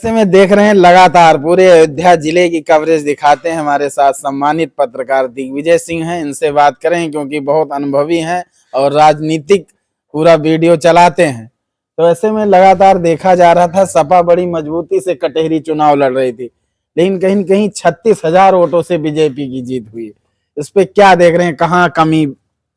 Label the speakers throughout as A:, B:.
A: ऐसे में देख रहे हैं लगातार पूरे अयोध्या जिले की कवरेज दिखाते हैं। हमारे साथ सम्मानित पत्रकार दिग्विजय सिंह हैं, इनसे बात करें क्योंकि बहुत अनुभवी हैं और राजनीतिक पूरा वीडियो चलाते हैं। तो ऐसे में लगातार देखा जा रहा था सपा बड़ी मजबूती से कटहरी चुनाव लड़ रही थी, लेकिन कहीं न कहीं 36,000 वोटों से बीजेपी की जीत हुई। इस पे क्या देख रहे हैं, कहाँ कमी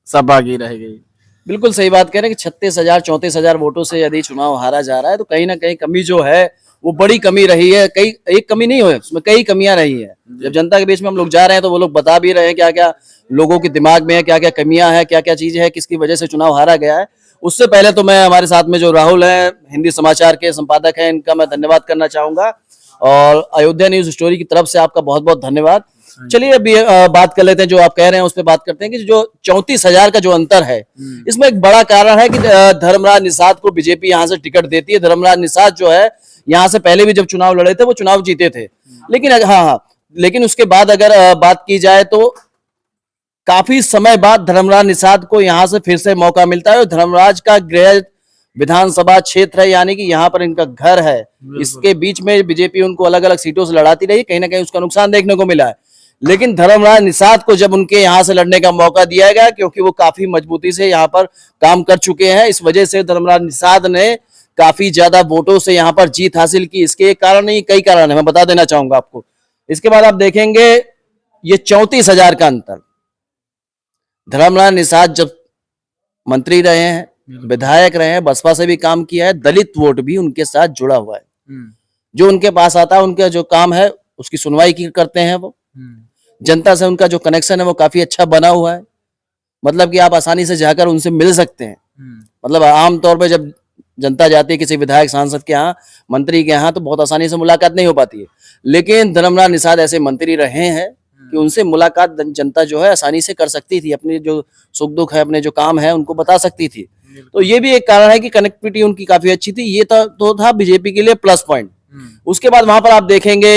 A: सपा की रह गई?
B: बिल्कुल सही बात कह रहे हैं कि 36,000 34,000 वोटों से यदि चुनाव हारा जा रहा है तो कहीं ना कहीं कमी जो है वो बड़ी कमी रही है। कई एक कमी नहीं हुई, उसमें कई कमियां रही है। जब जनता के बीच में हम लोग जा रहे हैं तो वो लोग बता भी रहे हैं क्या क्या लोगों के दिमाग में है, क्या क्या कमियां है, क्या क्या चीजें है, किसकी वजह से चुनाव हारा गया है। उससे पहले तो मैं हमारे साथ में जो राहुल है, हिंदी समाचार के संपादक हैं, इनका मैं धन्यवाद करना चाहूंगा और अयोध्या न्यूज स्टोरी की तरफ से आपका बहुत बहुत धन्यवाद। चलिए अभी बात कर लेते हैं, जो आप कह रहे हैं उस पर बात करते हैं कि जो 34,000 का जो अंतर है, इसमें एक बड़ा कारण है कि धर्मराज निषाद को बीजेपी यहाँ से टिकट देती है। धर्मराज निषाद जो है यहाँ से पहले भी जब चुनाव लड़े थे वो चुनाव जीते थे, लेकिन लेकिन उसके बाद अगर बात की जाए तो काफी समय बाद धर्मराज निषाद को यहाँ से फिर से मौका मिलता है। और धर्मराज का गृह विधानसभा क्षेत्र है, यानी कि यहाँ पर इनका घर है। इसके बीच में बीजेपी उनको अलग अलग सीटों से लड़ाती रही, कहीं ना कहीं उसका नुकसान देखने को मिला है। लेकिन धर्मराज निषाद को जब उनके यहाँ से लड़ने का मौका दिया गया, क्योंकि वो काफी मजबूती से यहाँ पर काम कर चुके हैं, इस वजह से धर्मराज निषाद ने काफी ज्यादा वोटों से यहाँ पर जीत हासिल की। इसके एक कारण नहीं, कई कारण है, मैं बता देना चाहूंगा आपको। इसके बाद आप देखेंगे ये 34,000 का अंतर। धर्मराज निषाद जब मंत्री रहे हैं, विधायक रहे हैं, बसपा से भी काम किया है, दलित वोट भी उनके साथ जुड़ा हुआ है। जो उनके पास आता है, उनका जो काम है उसकी सुनवाई करते हैं। वो जनता से उनका जो कनेक्शन है वो काफी अच्छा बना हुआ है। मतलब कि आप आसानी से जाकर उनसे मिल सकते हैं। मतलब आमतौर पे जब जनता जाती है किसी विधायक सांसद के यहाँ, मंत्री के यहाँ, तो बहुत आसानी से मुलाकात नहीं हो पाती है। लेकिन धर्मराज निषाद ऐसे मंत्री रहे हैं कि उनसे मुलाकात जनता जो है आसानी से कर सकती थी, अपने जो सुख दुख है, अपने जो काम है उनको बता सकती थी। तो ये भी एक कारण है कि कनेक्टिविटी उनकी काफी अच्छी थी। ये तो था बीजेपी के लिए प्लस पॉइंट। उसके बाद वहां पर आप देखेंगे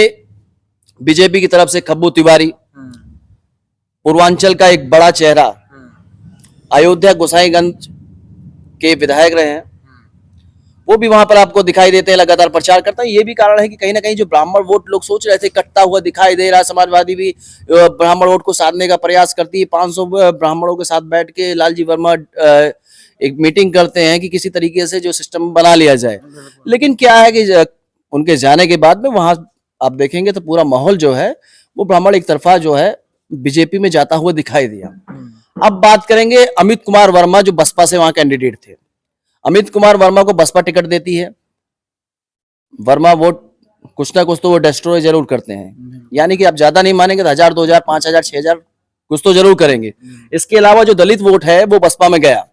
B: बीजेपी की तरफ से खब्बू तिवारी, पूर्वांचल का एक बड़ा चेहरा, अयोध्या गोसाईगंज के विधायक रहे हैं, वो भी वहां पर आपको दिखाई देते हैं, लगातार प्रचार करते हैं। ये भी कारण है कि कहीं ना कहीं जो ब्राह्मण वोट लोग सोच रहे थे कटता हुआ दिखाई दे रहा है, समाजवादी भी ब्राह्मण वोट को साधने का प्रयास करती है। 500 ब्राह्मणों के साथ बैठ के लालजी वर्मा एक मीटिंग करते हैं कि किसी तरीके से जो सिस्टम बना लिया जाए। लेकिन क्या है कि उनके जाने के बाद में वहां आप देखेंगे तो पूरा माहौल जो है वो ब्राह्मण एक तरफा जो है बीजेपी में जाता हुआ दिखाई दिया। अब बात करेंगे अमित कुमार वर्मा, जो बसपा से वहां कैंडिडेट थे। अमित कुमार वर्मा को बसपा टिकट देती है। वर्मा वोट कुछ ना कुछ तो वो डिस्ट्रॉय जरूर करते हैं, यानी कि आप ज्यादा नहीं मानेंगे तो 1000 2000 5000 6000 कुछ तो जरूर करेंगे। इसके अलावा जो दलित वोट है वो बसपा में गया।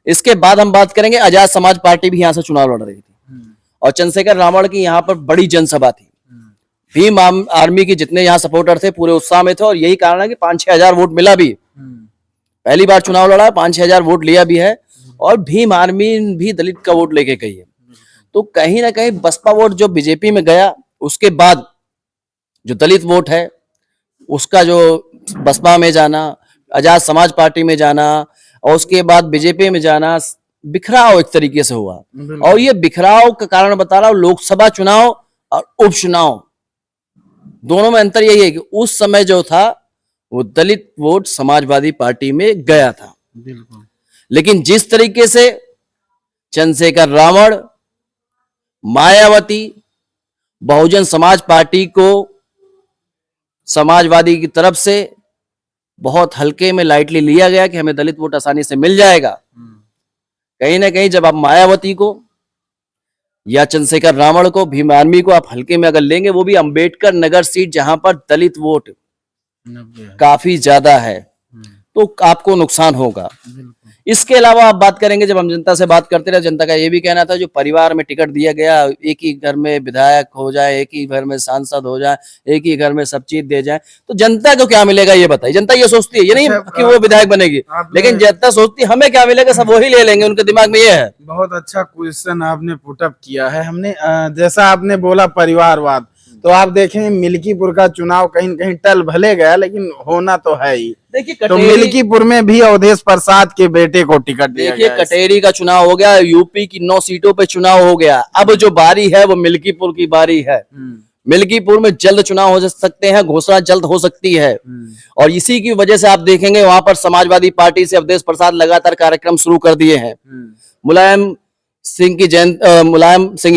B: इसके बाद हम बात करेंगे आजाद समाज पार्टी भी यहाँ से चुनाव लड़ रही थी और चंद्रशेखर रावण की यहाँ पर बड़ी जनसभा थी। भीम आर्मी के जितने यहाँ सपोर्टर थे पूरे उत्साह में थे और यही कारण है कि 5-6 हजार वोट मिला भी। पहली बार चुनाव लड़ा, 5-6 हजार वोट लिया भी है और भीम आर्मी भी दलित का वोट लेके गई है। तो कहीं ना कहीं बसपा वोट जो बीजेपी में गया, उसके बाद जो दलित वोट है उसका जो बसपा में जाना, आजाद समाज पार्टी में जाना और उसके बाद बीजेपी में जाना, बिखराव एक तरीके से हुआ। और ये बिखराव का कारण बता रहा हूं, लोकसभा चुनाव और उपचुनाव दोनों में अंतर यही है कि उस समय जो था वो दलित वोट समाजवादी पार्टी में गया था।
A: बिल्कुल।
B: लेकिन जिस तरीके से चंद्रशेखर रावण, मायावती, बहुजन समाज पार्टी को समाजवादी की तरफ से बहुत हल्के में लाइटली लिया गया कि हमें दलित वोट आसानी से मिल जाएगा, कहीं ना कहीं जब आप मायावती को या चंद्रशेखर रावण को, भीम आर्मी को आप हल्के में अगर लेंगे, वो भी अंबेडकर नगर सीट जहां पर दलित वोट काफी ज्यादा है, तो आपको नुकसान होगा। इसके अलावा आप बात करेंगे, जब हम जनता से बात करते रहे, जनता का ये भी कहना था जो परिवार में टिकट दिया गया, एक ही घर में विधायक हो जाए, एक ही घर में सांसद हो जाए, एक ही घर में सब चीज दे जाए, तो जनता को क्या मिलेगा ये बताइए। जनता ये सोचती है, ये नहीं कि वो विधायक बनेगी, लेकिन जनता सोचती है हमें क्या मिलेगा, सब वही ले लेंगे, उनके दिमाग में ये है।
A: बहुत अच्छा क्वेश्चन आपने पुटअप किया है। हमने जैसा आपने बोला परिवारवाद, तो आप देखें मिल्कीपुर का चुनाव कहीं न कहीं टल भले गया, लेकिन होना तो है ही।
B: देखिए
A: तो
B: कटेरी,
A: मिल्कीपुर में भी अवधेश प्रसाद के बेटे को टिकट दिया
B: देखिए
A: गया है।
B: कटेरी का चुनाव हो गया, यूपी की 9 सीटों पे चुनाव हो गया। अब जो बारी है वो मिल्कीपुर की बारी है। मिल्कीपुर में जल्द चुनाव हो सकते हैं, घोषणा जल्द हो सकती है। और इसी की वजह से आप देखेंगे वहां पर समाजवादी पार्टी से अवधेश प्रसाद लगातार कार्यक्रम शुरू कर दिए हैं। मुलायम सिंह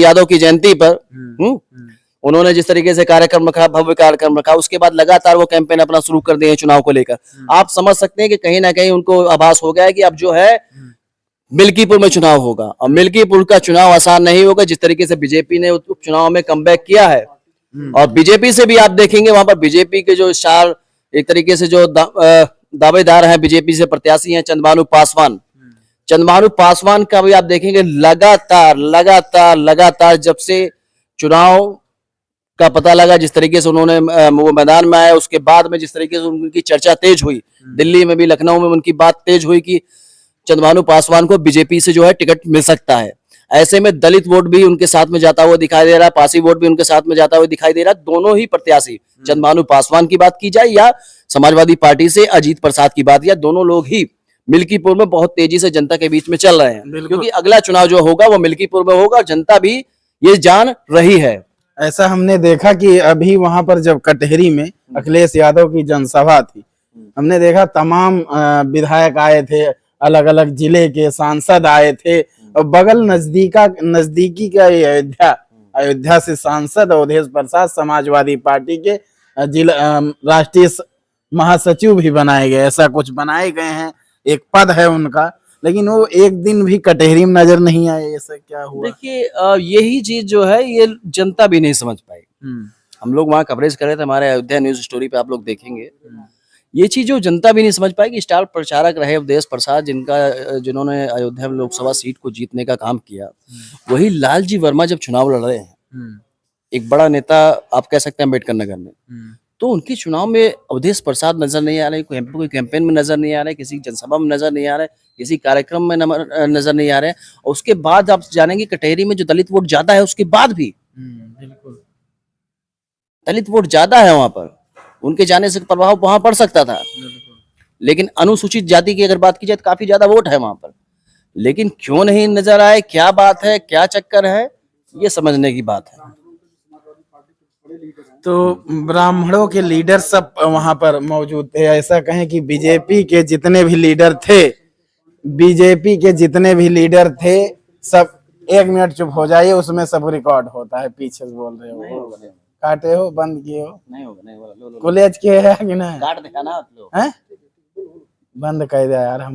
B: यादव की जयंती पर उन्होंने जिस तरीके से कार्यक्रम रखा, भव्य कार्यक्रम रखा, उसके बाद लगातार वो कैंपेन अपना शुरू कर दिए हैं चुनाव को लेकर। आप समझ सकते हैं कि कहीं ना कहीं उनको आभास हो गया है कि अब जो है मिल्कीपुर में चुनाव होगा। और मिल्कीपुर का चुनाव आसान नहीं होगा। जिस तरीके से बीजेपी ने उपचुनाव में कमबैक किया है, और बीजेपी से भी आप देखेंगे वहां पर बीजेपी के जो स्टार एक तरीके से जो दावेदार हैं, बीजेपी से प्रत्याशी हैं चंद्रभानु पासवान। चंद्रभानु पासवान का भी आप देखेंगे लगातार जब से चुनाव का पता लगा, जिस तरीके से उन्होंने वो मैदान में आए, उसके बाद में जिस तरीके से उनकी चर्चा तेज हुई, दिल्ली में भी लखनऊ में उनकी बात तेज हुई कि चंद्रभानु पासवान को बीजेपी से जो है टिकट मिल सकता है। ऐसे में दलित वोट भी उनके साथ में जाता हुआ दिखाई दे रहा है, पासी वोट भी उनके साथ में जाता हुआ दिखाई दे रहा है। दोनों ही प्रत्याशी, चंद्रभानु पासवान की बात की जाए या समाजवादी पार्टी से अजीत प्रसाद की बात, या दोनों लोग ही मिल्कीपुर में बहुत तेजी से जनता के बीच में चल रहे हैं, क्योंकि अगला चुनाव जो होगा वो मिल्कीपुर में होगा और जनता भी ये जान रही है।
A: ऐसा हमने देखा कि अभी वहां पर जब कटहरी में अखिलेश यादव की जनसभा थी, हमने देखा तमाम विधायक आए थे, अलग अलग जिले के सांसद आए थे, और बगल नजदीकी का अयोध्या से सांसद अवधेश प्रसाद समाजवादी पार्टी के जिला राष्ट्रीय महासचिव भी बनाए गए, ऐसा कुछ बनाए गए हैं, एक पद है उनका, लेकिन वो एक दिन भी कटहरी में नजर नहीं आए। ऐसा क्या हुआ?
B: देखिए यही चीज जो है ये जनता भी नहीं समझ पाई। हम लोग वहाँ कवरेज कर रहे थे, हमारे अयोध्या न्यूज स्टोरी पे आप लोग देखेंगे। ये चीज जो जनता भी नहीं समझ पाई कि स्टार प्रचारक रहे अवधेश प्रसाद, जिन्होंने अयोध्या में लोकसभा सीट को जीतने का काम किया, वही लालजी वर्मा जब चुनाव लड़ रहे हैं, एक बड़ा नेता आप कह सकते हैं अम्बेडकर नगर में, तो उनके चुनाव में अवधेश प्रसाद नजर नहीं आ रहे, कोई कैंपेन में नजर नहीं आ रहे, किसी जनसभा में नजर नहीं आ रहे, किसी कार्यक्रम में नजर नहीं आ रहे। और उसके बाद आप जानेंगे कटहरी में जो दलित वोट ज्यादा है, उसके बाद भी
A: बिल्कुल
B: दलित वोट ज्यादा है वहां पर, उनके जाने से प्रभाव वहां पड़ सकता था। लेकिन अनुसूचित जाति की अगर बात की जाए तो काफी ज्यादा वोट है वहां पर, लेकिन क्यों नहीं नजर आए, क्या बात है, क्या चक्कर है, ये समझने की बात है।
A: तो ब्राह्मणों के लीडर सब वहां पर मौजूद थे। ऐसा कहें कि बीजेपी के जितने भी लीडर थे सब, 1 मिनट चुप हो जाइए, उसमें सब रिकॉर्ड होता है। पीछे से बोल रहे हो, काटे हो, बंद किए हो,
B: नहीं होगा,
A: कॉलेज के है कि नहीं,
B: काट दिया ना आप लोग,
A: हैं? बंद कर दिया यार।